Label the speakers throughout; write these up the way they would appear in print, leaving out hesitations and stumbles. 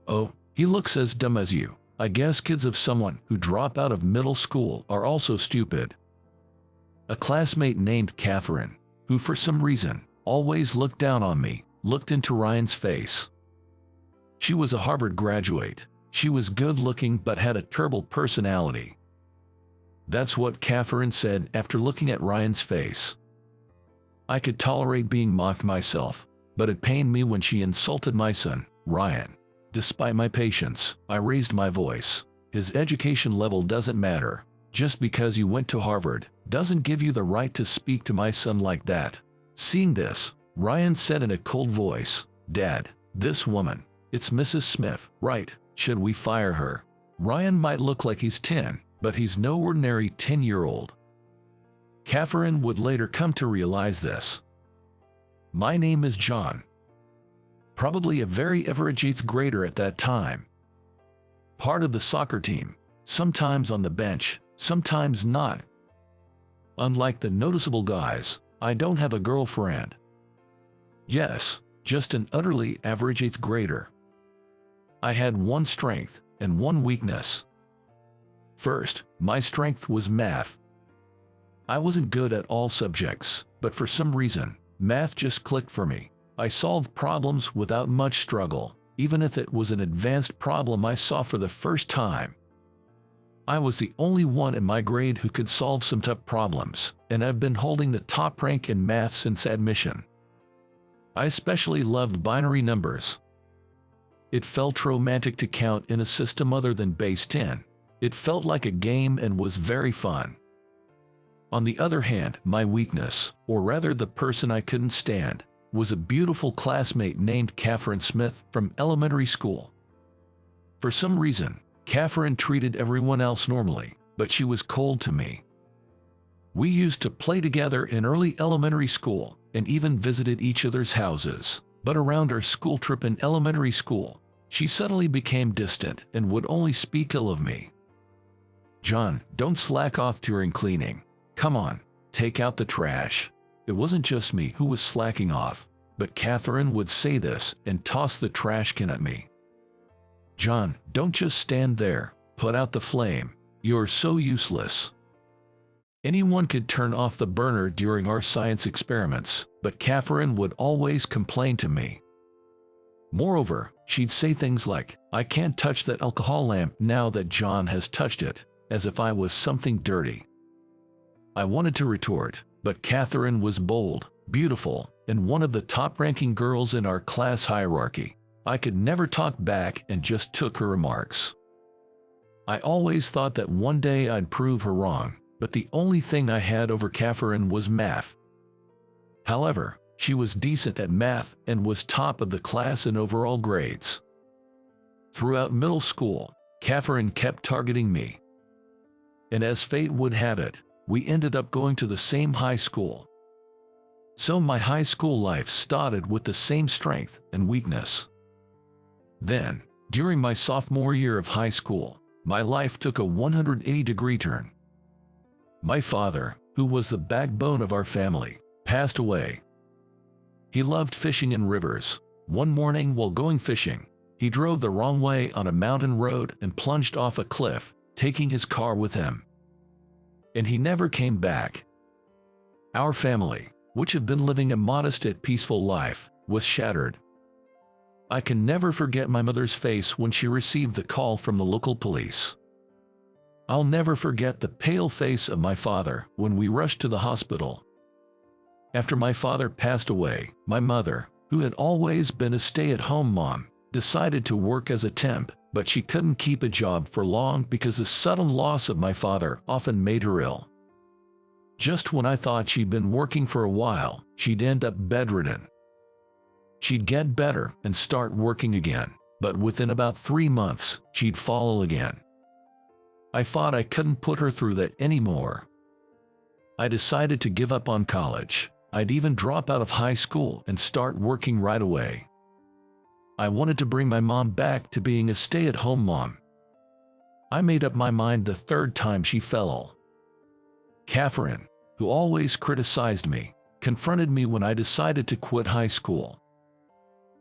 Speaker 1: Oh, he looks as dumb as you. I guess kids of someone who drop out of middle school are also stupid. A classmate named Catherine, who for some reason always looked down on me, looked into Ryan's face. She was a Harvard graduate. She was good-looking but had a terrible personality. That's what Catherine said after looking at Ryan's face. I could tolerate being mocked myself, but it pained me when she insulted my son, Ryan. Despite my patience, I raised my voice. His education level doesn't matter. Just because you went to Harvard doesn't give you the right to speak to my son like that. Seeing this, Ryan said in a cold voice, "Dad, this woman, it's Mrs. Smith, right? Should we fire her?" Ryan might look like he's 10, but he's no ordinary 10-year-old. Catherine would later come to realize this. My name is John. Probably a very average 8th grader at that time. Part of the soccer team, sometimes on the bench, sometimes not. Unlike the noticeable guys, I don't have a girlfriend. Yes, just an utterly average 8th grader. I had one strength and one weakness. First, my strength was math. I wasn't good at all subjects, but for some reason, math just clicked for me. I solved problems without much struggle, even if it was an advanced problem I saw for the first time. I was the only one in my grade who could solve some tough problems, and I've been holding the top rank in math since admission. I especially loved binary numbers. It felt romantic to count in a system other than base 10. It felt like a game and was very fun. On the other hand, my weakness, or rather the person I couldn't stand, was a beautiful classmate named Catherine Smith from elementary school. For some reason, Catherine treated everyone else normally, but she was cold to me. We used to play together in early elementary school and even visited each other's houses, but around our school trip in elementary school, she suddenly became distant and would only speak ill of me. "John, don't slack off during cleaning. Come on, take out the trash." It wasn't just me who was slacking off, but Catherine would say this and toss the trash can at me. "John, don't just stand there, put out the flame. You're so useless." Anyone could turn off the burner during our science experiments, but Catherine would always complain to me. Moreover, she'd say things like, "I can't touch that alcohol lamp now that John has touched it," as if I was something dirty. I wanted to retort, but Catherine was bold, beautiful, and one of the top-ranking girls in our class hierarchy. I could never talk back and just took her remarks. I always thought that one day I'd prove her wrong, but the only thing I had over Catherine was math. However, she was decent at math and was top of the class in overall grades. Throughout middle school, Catherine kept targeting me. And as fate would have it, we ended up going to the same high school. So my high school life started with the same strength and weakness. Then, during my sophomore year of high school, my life took a 180-degree turn. My father, who was the backbone of our family, passed away. He loved fishing in rivers. One morning while going fishing, he drove the wrong way on a mountain road and plunged off a cliff, taking his car with him. And he never came back. Our family, which had been living a modest yet peaceful life, was shattered. I can never forget my mother's face when she received the call from the local police. I'll never forget the pale face of my father when we rushed to the hospital. After my father passed away, my mother, who had always been a stay-at-home mom, decided to work as a temp, but she couldn't keep a job for long because the sudden loss of my father often made her ill. Just when I thought she'd been working for a while, she'd end up bedridden. She'd get better and start working again, but within about 3 months, she'd fall again. I thought I couldn't put her through that anymore. I decided to give up on college. I'd even drop out of high school and start working right away. I wanted to bring my mom back to being a stay-at-home mom. I made up my mind the 3rd time she fell ill. Catherine, who always criticized me, confronted me when I decided to quit high school.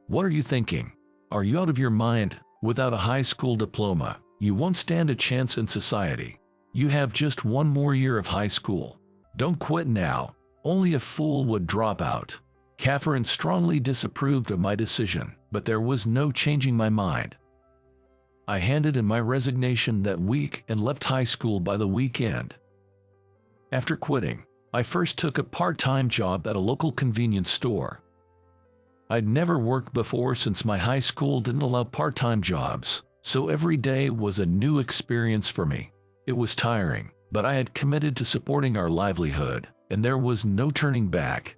Speaker 1: "What are you thinking? Are you out of your mind?" Without a high school diploma, you won't stand a chance in society. You have just one more year of high school. Don't quit now. Only a fool would drop out. Catherine strongly disapproved of my decision, but there was no changing my mind. I handed in my resignation that week and left high school by the weekend. After quitting, I first took a part-time job at a local convenience store. I'd never worked before since my high school didn't allow part-time jobs, so every day was a new experience for me. It was tiring, but I had committed to supporting our livelihood, and there was no turning back.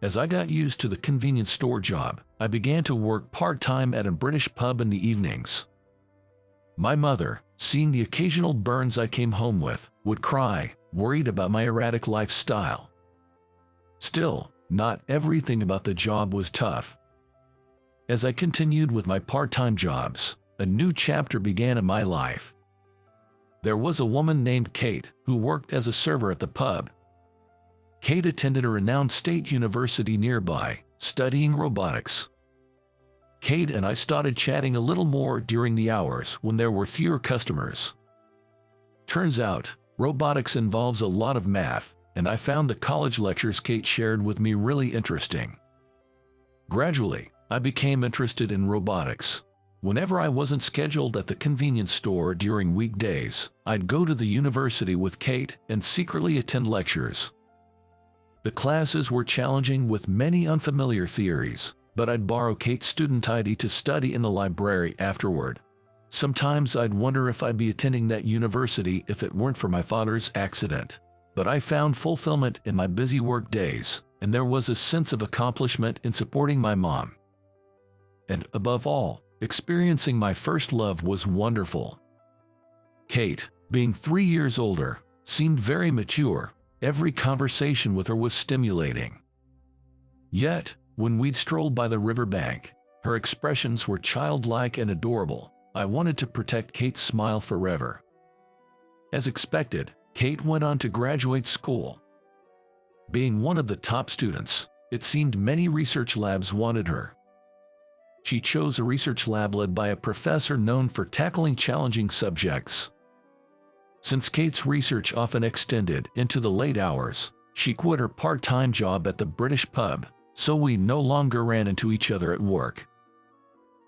Speaker 1: As I got used to the convenience store job, I began to work part-time at a British pub in the evenings. My mother, seeing the occasional burns I came home with, would cry, worried about my erratic lifestyle. Still, not everything about the job was tough. As I continued with my part-time jobs, a new chapter began in my life. There was a woman named Kate who worked as a server at the pub. Kate attended a renowned state university nearby, studying robotics. Kate and I started chatting a little more during the hours when there were fewer customers. Turns out, robotics involves a lot of math, and I found the college lectures Kate shared with me really interesting. Gradually, I became interested in robotics. Whenever I wasn't scheduled at the convenience store during weekdays, I'd go to the university with Kate and secretly attend lectures. The classes were challenging with many unfamiliar theories, but I'd borrow Kate's student ID to study in the library afterward. Sometimes I'd wonder if I'd be attending that university if it weren't for my father's accident. But I found fulfillment in my busy work days, and there was a sense of accomplishment in supporting my mom. And above all, experiencing my first love was wonderful. Kate, being 3 years older, seemed very mature. Every conversation with her was stimulating. Yet, when we'd strolled by the riverbank, her expressions were childlike and adorable. I wanted to protect Kate's smile forever. As expected, Kate went on to graduate school. Being one of the top students, it seemed many research labs wanted her. She chose a research lab led by a professor known for tackling challenging subjects. Since Kate's research often extended into the late hours, she quit her part-time job at the British pub, so we no longer ran into each other at work.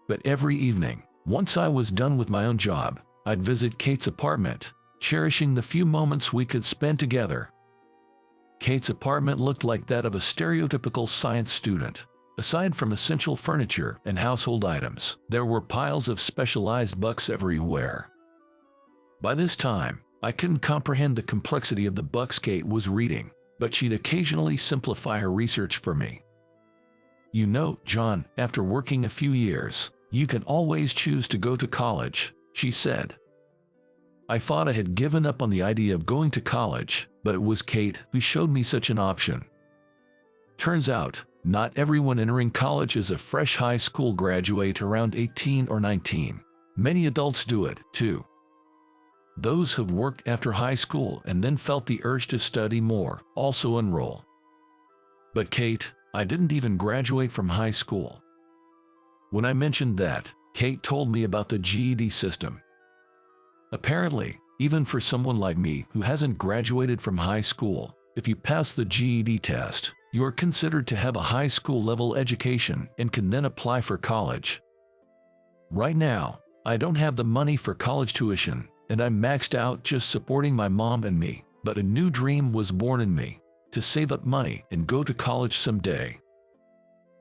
Speaker 1: But every evening, once I was done with my own job, I'd visit Kate's apartment, cherishing the few moments we could spend together. Kate's apartment looked like that of a stereotypical science student. Aside from essential furniture and household items, there were piles of specialized books everywhere. By this time, I couldn't comprehend the complexity of the books Kate was reading, but she'd occasionally simplify her research for me. "You know, John, after working a few years, you can always choose to go to college," she said. I thought I had given up on the idea of going to college, but it was Kate who showed me such an option. Turns out, not everyone entering college is a fresh high school graduate around 18 or 19. Many adults do it, too. Those who've worked after high school and then felt the urge to study more also enroll. But Kate, I didn't even graduate from high school. When I mentioned that, Kate told me about the GED system. Apparently, even for someone like me who hasn't graduated from high school, if you pass the GED test, you are considered to have a high school level education and can then apply for college. Right now, I don't have the money for college tuition, and I'm maxed out just supporting my mom and me, but a new dream was born in me, to save up money and go to college someday.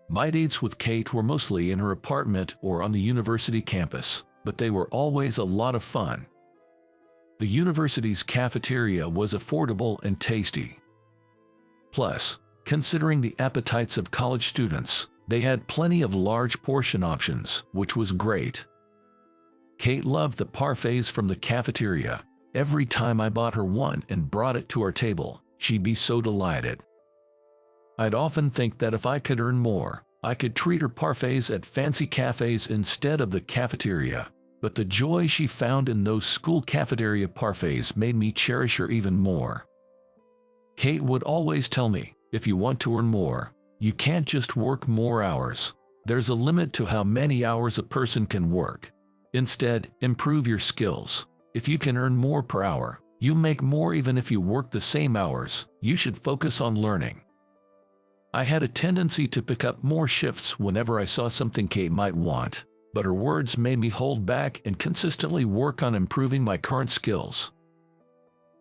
Speaker 1: My dates with Kate were mostly in her apartment or on the university campus, but they were always a lot of fun. The university's cafeteria was affordable and tasty. Plus, considering the appetites of college students, they had plenty of large portion options, which was great. Kate loved the parfaits from the cafeteria. Every time I bought her one and brought it to our table, she'd be so delighted. I'd often think that if I could earn more, I could treat her parfaits at fancy cafes instead of the cafeteria. But the joy she found in those school cafeteria parfaits made me cherish her even more. Kate would always tell me, if you want to earn more, you can't just work more hours. There's a limit to how many hours a person can work. Instead, improve your skills. If you can earn more per hour, you make more even if you work the same hours. You should focus on learning. I had a tendency to pick up more shifts whenever I saw something Kate might want, but her words made me hold back and consistently work on improving my current skills.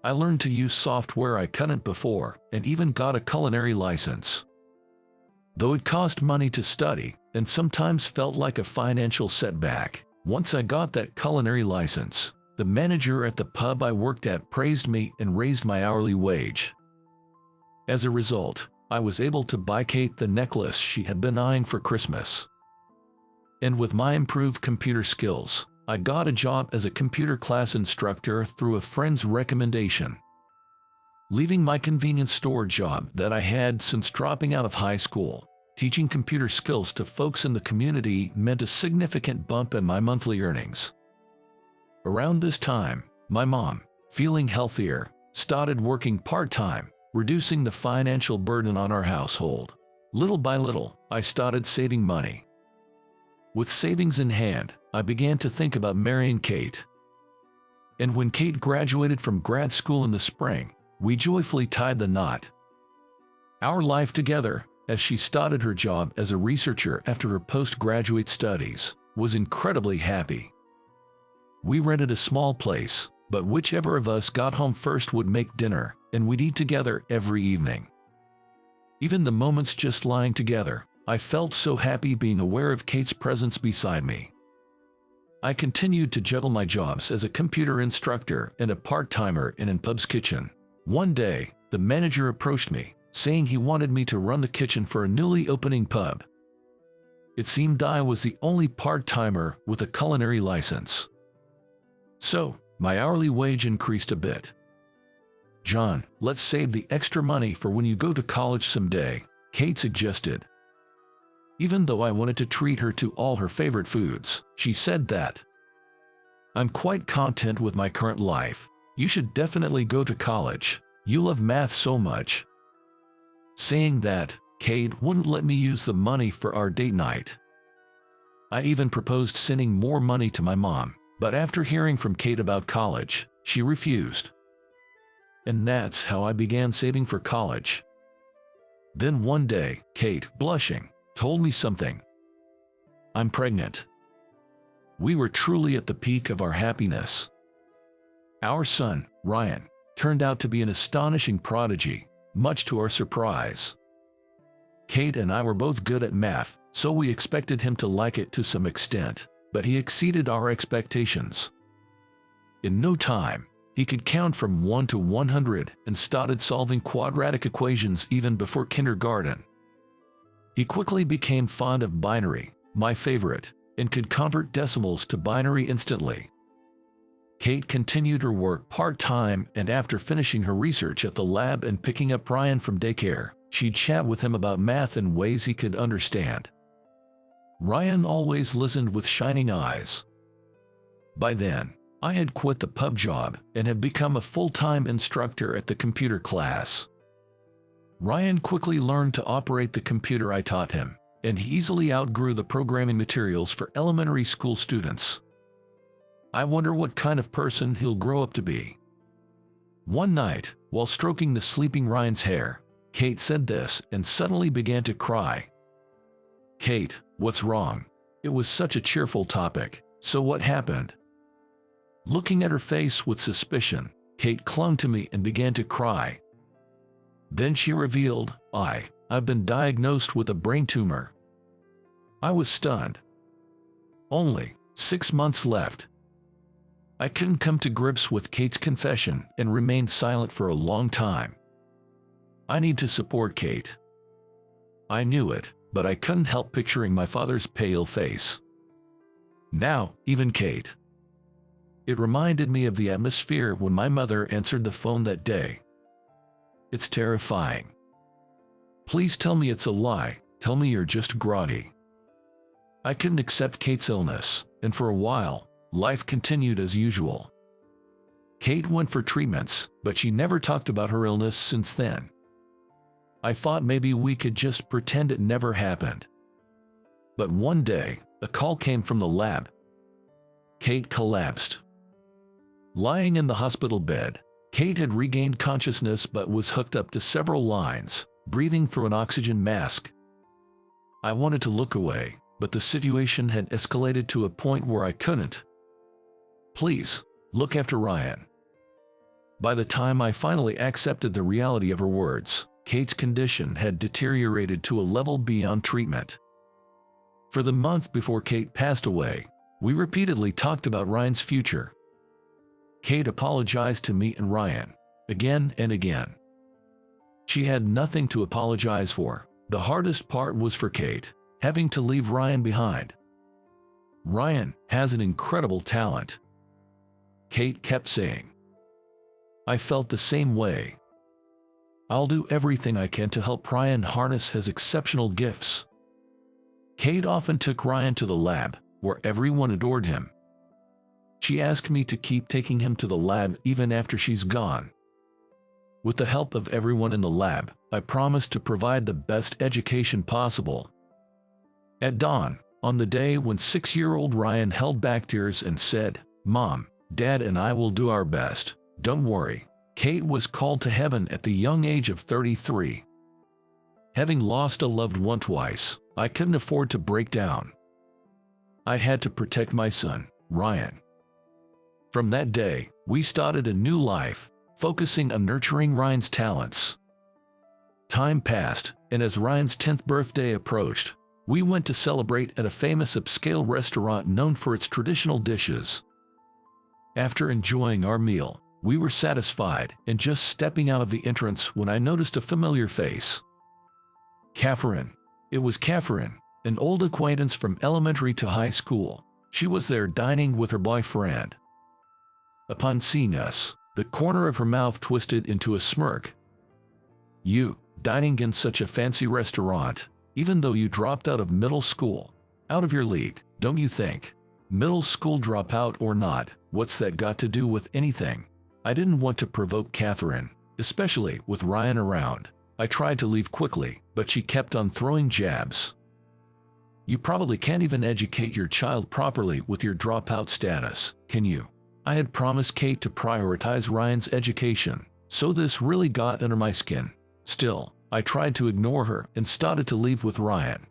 Speaker 1: I learned to use software I couldn't before, and even got a culinary license. Though it cost money to study, and sometimes felt like a financial setback, once I got that culinary license, the manager at the pub I worked at praised me and raised my hourly wage. As a result, I was able to buy Kate the necklace she had been eyeing for Christmas. And with my improved computer skills, I got a job as a computer class instructor through a friend's recommendation. Leaving my convenience store job that I had since dropping out of high school, teaching computer skills to folks in the community meant a significant bump in my monthly earnings. Around this time, my mom, feeling healthier, started working part-time, reducing the financial burden on our household. Little by little, I started saving money. With savings in hand, I began to think about marrying Kate. And when Kate graduated from grad school in the spring, we joyfully tied the knot. Our life together, as she started her job as a researcher after her postgraduate studies, was incredibly happy. We rented a small place, but whichever of us got home first would make dinner, and we'd eat together every evening. Even the moments just lying together, I felt so happy being aware of Kate's presence beside me. I continued to juggle my jobs as a computer instructor and a part-timer in a pub's kitchen. One day, the manager approached me, saying he wanted me to run the kitchen for a newly opening pub. It seemed I was the only part-timer with a culinary license. So, my hourly wage increased a bit. "John, let's save the extra money for when you go to college someday," Kate suggested. Even though I wanted to treat her to all her favorite foods, she said that, "I'm quite content with my current life. You should definitely go to college. You love math so much." Saying that, Kate wouldn't let me use the money for our date night. I even proposed sending more money to my mom, but after hearing from Kate about college, she refused. And that's how I began saving for college. Then one day, Kate, blushing, told me something. "I'm pregnant." We were truly at the peak of our happiness. Our son, Ryan, turned out to be an astonishing prodigy, much to our surprise. Kate and I were both good at math, so we expected him to like it to some extent, but he exceeded our expectations. In no time, he could count from 1 to 100 and started solving quadratic equations even before kindergarten. He quickly became fond of binary, my favorite, and could convert decimals to binary instantly. Kate continued her work part-time, and after finishing her research at the lab and picking up Ryan from daycare, she'd chat with him about math in ways he could understand. Ryan always listened with shining eyes. By then, I had quit the pub job and had become a full-time instructor at the computer class. Ryan quickly learned to operate the computer I taught him, and he easily outgrew the programming materials for elementary school students. I wonder what kind of person he'll grow up to be. One night, while stroking the sleeping Ryan's hair, Kate said this and suddenly began to cry. "Kate, what's wrong?" It was such a cheerful topic, so what happened? Looking at her face with suspicion, Kate clung to me and began to cry. Then she revealed, I've been diagnosed with a brain tumor. I was stunned. Only 6 months left. I couldn't come to grips with Kate's confession and remained silent for a long time. I need to support Kate. I knew it, but I couldn't help picturing my father's pale face. Now, even Kate. It reminded me of the atmosphere when my mother answered the phone that day. It's terrifying. Please tell me it's a lie. Tell me you're just groggy. I couldn't accept Kate's illness, and for a while, life continued as usual. Kate went for treatments, but she never talked about her illness since then. I thought maybe we could just pretend it never happened. But one day, a call came from the lab. Kate collapsed. Lying in the hospital bed, Kate had regained consciousness but was hooked up to several lines, breathing through an oxygen mask. I wanted to look away, but the situation had escalated to a point where I couldn't. Please, look after Ryan. By the time I finally accepted the reality of her words, Kate's condition had deteriorated to a level beyond treatment. For the month before Kate passed away, we repeatedly talked about Ryan's future. Kate apologized to me and Ryan, again and again. She had nothing to apologize for. The hardest part was for Kate, having to leave Ryan behind. Ryan has an incredible talent, Kate kept saying. I felt the same way. I'll do everything I can to help Ryan harness his exceptional gifts. Kate often took Ryan to the lab, where everyone adored him. She asked me to keep taking him to the lab even after she's gone. With the help of everyone in the lab, I promised to provide the best education possible. At dawn, on the day when 6-year-old Ryan held back tears and said, "Mom, Dad and I will do our best, don't worry," Kate was called to heaven at the young age of 33. Having lost a loved one twice, I couldn't afford to break down. I had to protect my son, Ryan. From that day, we started a new life, focusing on nurturing Ryan's talents. Time passed, and as Ryan's 10th birthday approached, we went to celebrate at a famous upscale restaurant known for its traditional dishes. After enjoying our meal, we were satisfied and just stepping out of the entrance when I noticed a familiar face. Catherine. It was Catherine, an old acquaintance from elementary to high school. She was there dining with her boyfriend. Upon seeing us, the corner of her mouth twisted into a smirk. "You, dining in such a fancy restaurant, even though you dropped out of middle school. Out of your league, don't you think? Middle school dropout or not, what's that got to do with anything?" I didn't want to provoke Catherine, especially with Ryan around. I tried to leave quickly, but she kept on throwing jabs. "You probably can't even educate your child properly with your dropout status, can you?" I had promised Kate to prioritize Ryan's education, so this really got under my skin. Still, I tried to ignore her and started to leave with Ryan.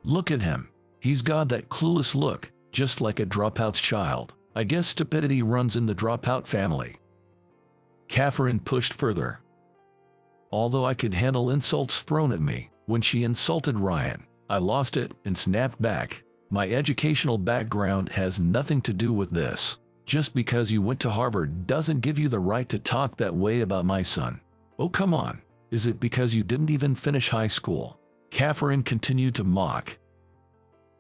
Speaker 1: "Look at him. He's got that clueless look, just like a dropout's child. I guess stupidity runs in the dropout family." Catherine pushed further. Although I could handle insults thrown at me, when she insulted Ryan, I lost it and snapped back. "My educational background has nothing to do with this. Just because you went to Harvard doesn't give you the right to talk that way about my son." "Oh, come on. Is it because you didn't even finish high school?" Catherine continued to mock.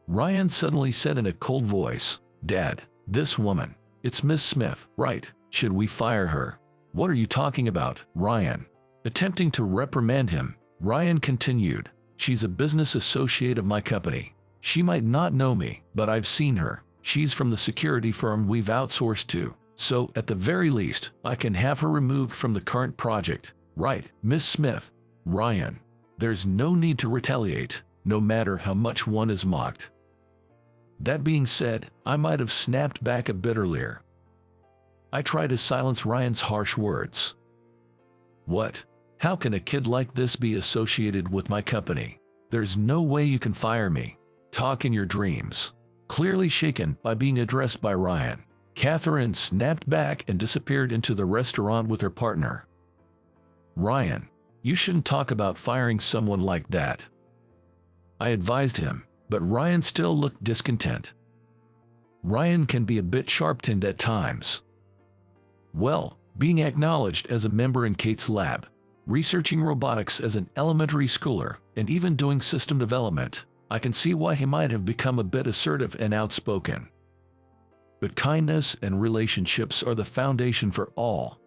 Speaker 1: Ryan suddenly said in a cold voice, "Dad, this woman, it's Miss Smith, right? Should we fire her?" "What are you talking about, Ryan?" Attempting to reprimand him, Ryan continued, "She's a business associate of my company. She might not know me, but I've seen her. She's from the security firm we've outsourced to, so at the very least, I can have her removed from the current project. Right, Miss Smith?" "Ryan, there's no need to retaliate, no matter how much one is mocked." That being said, I might have snapped back a bit earlier. I tried to silence Ryan's harsh words. "What? How can a kid like this be associated with my company? There's no way you can fire me. Talk in your dreams." Clearly shaken by being addressed by Ryan, Catherine snapped back and disappeared into the restaurant with her partner. "Ryan, you shouldn't talk about firing someone like that," I advised him, but Ryan still looked discontent. Ryan can be a bit sharp-tongued at times. Well, being acknowledged as a member in Kate's lab, researching robotics as an elementary schooler, and even doing system development, I can see why he might have become a bit assertive and outspoken. But kindness and relationships are the foundation for all.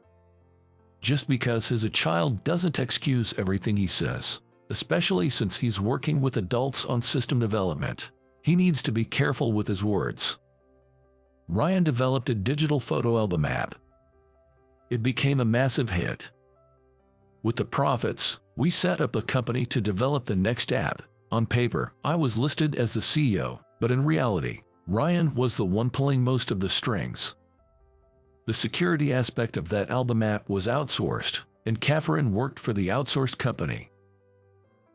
Speaker 1: Just because he's a child doesn't excuse everything he says, especially since he's working with adults on system development. He needs to be careful with his words. Ryan developed a digital photo album app. It became a massive hit. With the profits, we set up a company to develop the next app, On paper, I was listed as the CEO, but in reality, Ryan was the one pulling most of the strings. The security aspect of that album app was outsourced, and Catherine worked for the outsourced company.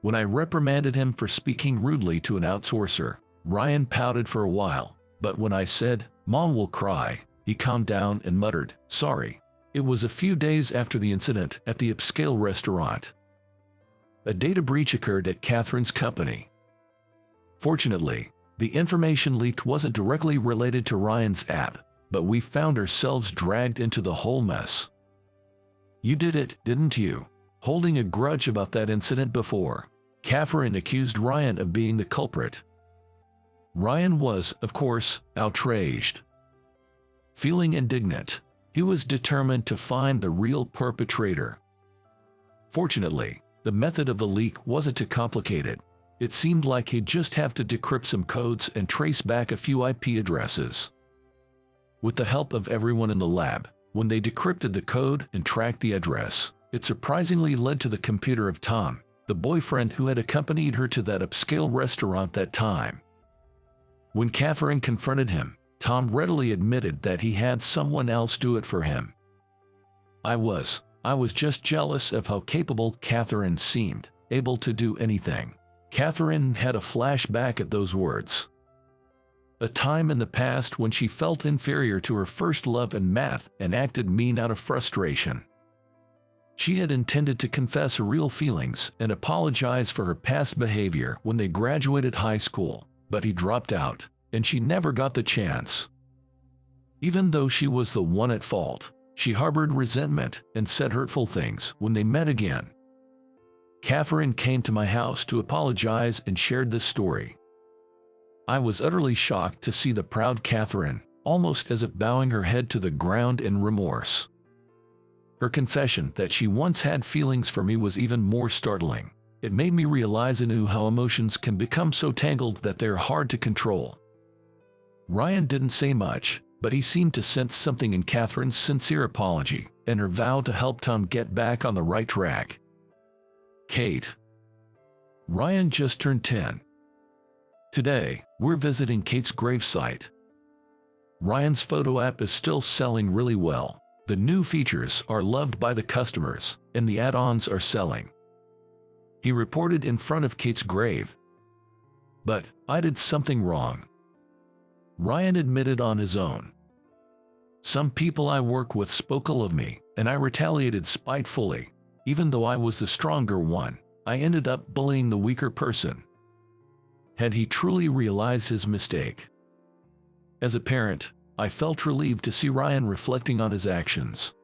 Speaker 1: When I reprimanded him for speaking rudely to an outsourcer, Ryan pouted for a while, but when I said, "Mom will cry," he calmed down and muttered, "Sorry." It was a few days after the incident at the upscale restaurant. A data breach occurred at Catherine's company. Fortunately, the information leaked wasn't directly related to Ryan's app, but we found ourselves dragged into the whole mess. "You did it, didn't you?" Holding a grudge about that incident before, Catherine accused Ryan of being the culprit. Ryan was, of course, outraged. Feeling indignant, he was determined to find the real perpetrator. Fortunately, the method of the leak wasn't too complicated. It seemed like he'd just have to decrypt some codes and trace back a few IP addresses. With the help of everyone in the lab, when they decrypted the code and tracked the address, it surprisingly led to the computer of Tom, the boyfriend who had accompanied her to that upscale restaurant that time. When Catherine confronted him, Tom readily admitted that he had someone else do it for him. I was just jealous of how capable Catherine seemed, able to do anything. Catherine had a flashback at those words. A time in the past when she felt inferior to her first love in math and acted mean out of frustration. She had intended to confess her real feelings and apologize for her past behavior when they graduated high school, but he dropped out, and she never got the chance. Even though she was the one at fault, she harbored resentment and said hurtful things when they met again. Catherine came to my house to apologize and shared this story. I was utterly shocked to see the proud Catherine, almost as if bowing her head to the ground in remorse. Her confession that she once had feelings for me was even more startling. It made me realize anew how emotions can become so tangled that they're hard to control. Ryan didn't say much, but he seemed to sense something in Catherine's sincere apology and her vow to help Tom get back on the right track. Kate. Ryan just turned 10. Today, we're visiting Kate's gravesite. Ryan's photo app is still selling really well. The new features are loved by the customers, and the add-ons are selling. He reported in front of Kate's grave. But I did something wrong. Ryan admitted on his own. Some people I work with spoke ill of me, and I retaliated spitefully. Even though I was the stronger one, I ended up bullying the weaker person. Had he truly realized his mistake? As a parent, I felt relieved to see Ryan reflecting on his actions.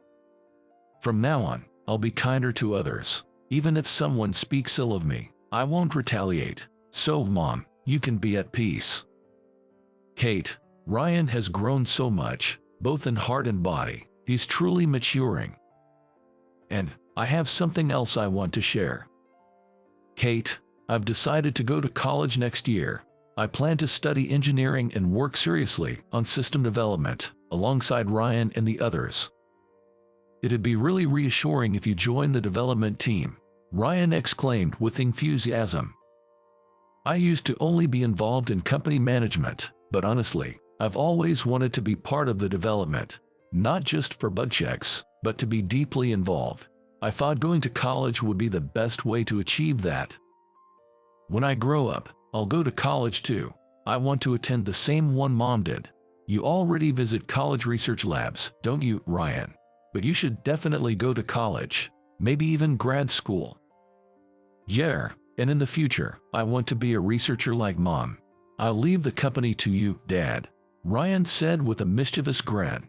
Speaker 1: From now on, I'll be kinder to others. Even if someone speaks ill of me, I won't retaliate. So, Mom, you can be at peace. Kate, Ryan has grown so much, both in heart and body. He's truly maturing. And I have something else I want to share. Kate, I've decided to go to college next year. I plan to study engineering and work seriously on system development, alongside Ryan and the others. It'd be really reassuring if you join the development team, Ryan exclaimed with enthusiasm. I used to only be involved in company management, but honestly, I've always wanted to be part of the development, not just for bug checks, but to be deeply involved. I thought going to college would be the best way to achieve that. When I grow up, I'll go to college too. I want to attend the same one Mom did. You already visit college research labs, don't you, Ryan? But you should definitely go to college, maybe even grad school. Yeah, and in the future, I want to be a researcher like Mom. I'll leave the company to you, Dad, Ryan said with a mischievous grin.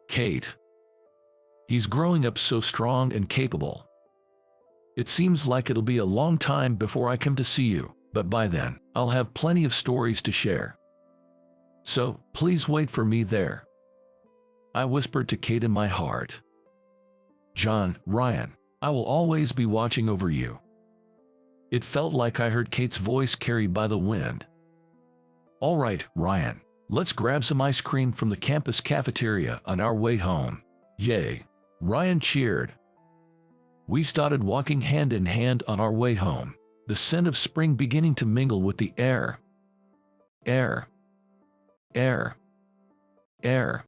Speaker 1: Kate. He's growing up so strong and capable. It seems like it'll be a long time before I come to see you, but by then, I'll have plenty of stories to share. So, please wait for me there. I whispered to Kate in my heart. John, Ryan, I will always be watching over you. It felt like I heard Kate's voice carried by the wind. All right, Ryan, let's grab some ice cream from the campus cafeteria on our way home. Yay! Ryan cheered. We started walking hand in hand on our way home. the scent of spring beginning to mingle with the air. Air. Air. Air.